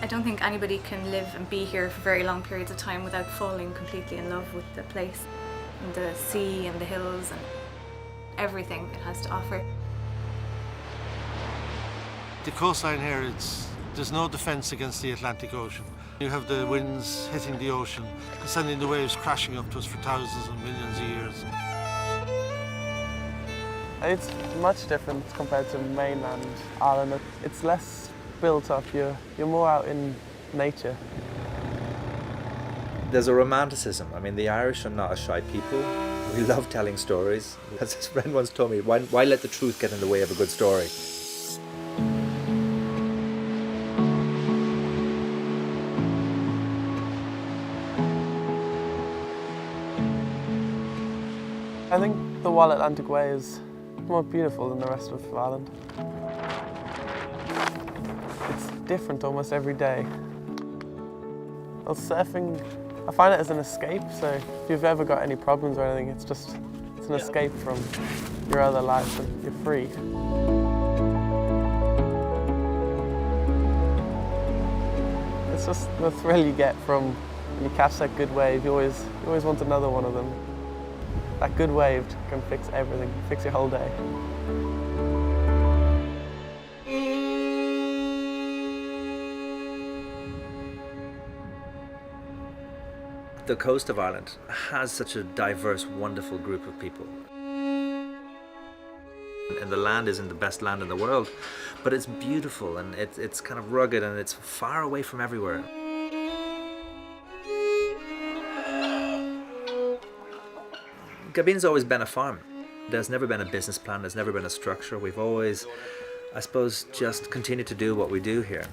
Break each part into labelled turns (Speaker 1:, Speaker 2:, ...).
Speaker 1: I don't think anybody can live and be here for very long periods of time without falling completely in love with the place, and the sea and the hills and everything it has to offer.
Speaker 2: The coastline here, there's no defence against the Atlantic Ocean. You have the winds hitting the ocean, sending the waves crashing up to us for thousands and millions of years.
Speaker 3: It's much different compared to mainland Ireland. It's less built up, you're more out in nature.
Speaker 4: There's a romanticism. I mean, the Irish are not a shy people. We love telling stories. As this friend once told me, why let the truth get in the way of a good story?
Speaker 3: I think the Wild Atlantic Way is more beautiful than the rest of Ireland. It's different almost every day. Well, surfing, I find it as an escape, so if you've ever got any problems or anything, it's an escape from your other life and you're free. It's just the thrill you get from when you catch that good wave, you always want another one of them. That good wave can fix everything, fix your whole day.
Speaker 4: The coast of Ireland has such a diverse, wonderful group of people. And the land isn't the best land in the world, but it's beautiful and it's kind of rugged and it's far away from everywhere. Gabin's always been a farm. There's never been a business plan, there's never been a structure. We've always, I suppose, just continued to do what we do here.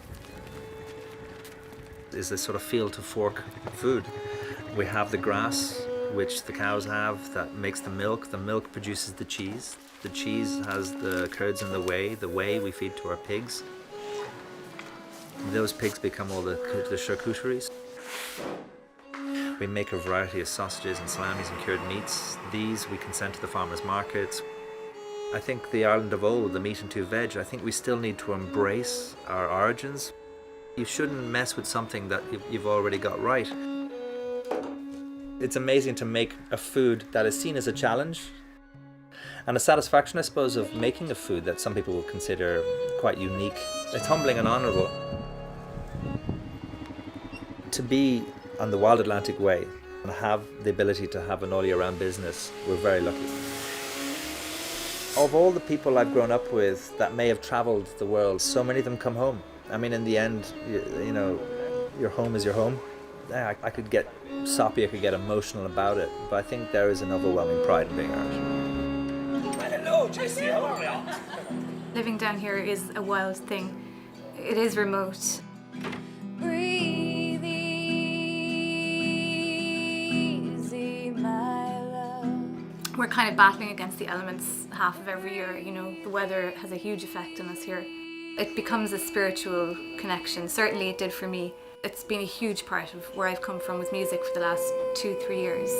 Speaker 4: Is this sort of field to fork food. We have the grass, which the cows have, that makes the milk produces the cheese has the curds and the whey we feed to our pigs. Those pigs become all the charcuteries. We make a variety of sausages and salamis and cured meats. These we can send to the farmers' markets. I think the Ireland of old, the meat and two veg, I think we still need to embrace our origins. You shouldn't mess with something that you've already got right. It's amazing to make a food that is seen as a challenge and a satisfaction, I suppose, of making a food that some people will consider quite unique. It's humbling and honourable. To be on the Wild Atlantic Way and have the ability to have an all-year-round business, we're very lucky. Of all the people I've grown up with that may have travelled the world, so many of them come home. I mean, in the end, you know, your home is your home. Yeah, I could get soppy, I could get emotional about it, but I think there is an overwhelming pride in being Irish.
Speaker 5: Hello, Jesse, how are you?
Speaker 1: Living down here is a wild thing. It is remote.
Speaker 6: Breathe easy, my love.
Speaker 1: We're kind of battling against the elements half of every year. You know, the weather has a huge effect on us here. It becomes a spiritual connection. Certainly it did for me. It's been a huge part of where I've come from with music for the last 2-3 years.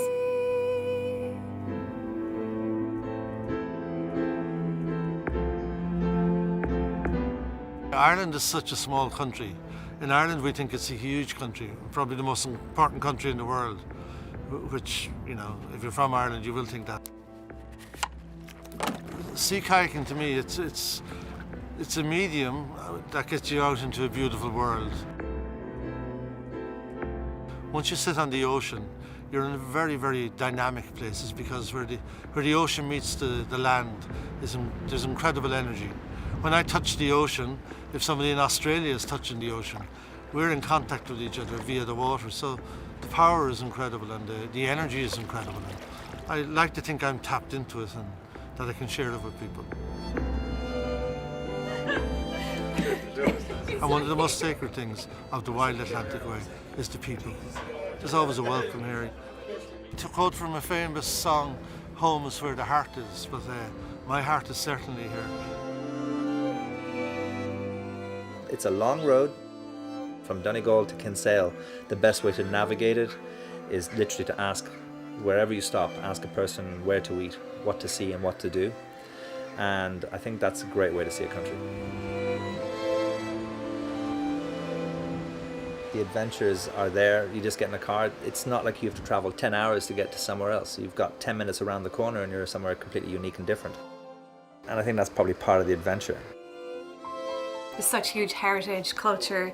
Speaker 2: Ireland is such a small country. In Ireland we think it's a huge country, probably the most important country in the world, which, you know, if you're from Ireland you will think that. Sea kayaking to me, it's a medium that gets you out into a beautiful world. Once you sit on the ocean, you're in very, very dynamic places because where the ocean meets the land, there's incredible energy. When I touch the ocean, if somebody in Australia is touching the ocean, we're in contact with each other via the water. So the power is incredible and the energy is incredible. And I like to think I'm tapped into it and that I can share it with people. And one of the most sacred things of the Wild Atlantic Way is the people. There's always a welcome here. To quote from a famous song, home is where the heart is, but my heart is certainly here.
Speaker 4: It's a long road from Donegal to Kinsale. The best way to navigate it is literally to ask, wherever you stop, ask a person where to eat, what to see and what to do. And I think that's a great way to see a country. The adventures are there. You just get in a car. It's not like you have to travel 10 hours to get to somewhere else. You've got 10 minutes around the corner and you're somewhere completely unique and different. And I think that's probably part of the adventure.
Speaker 1: There's such huge heritage, culture,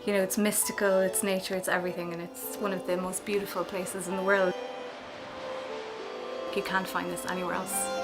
Speaker 1: you know, it's mystical, it's nature, it's everything, and it's one of the most beautiful places in the world. You can't find this anywhere else.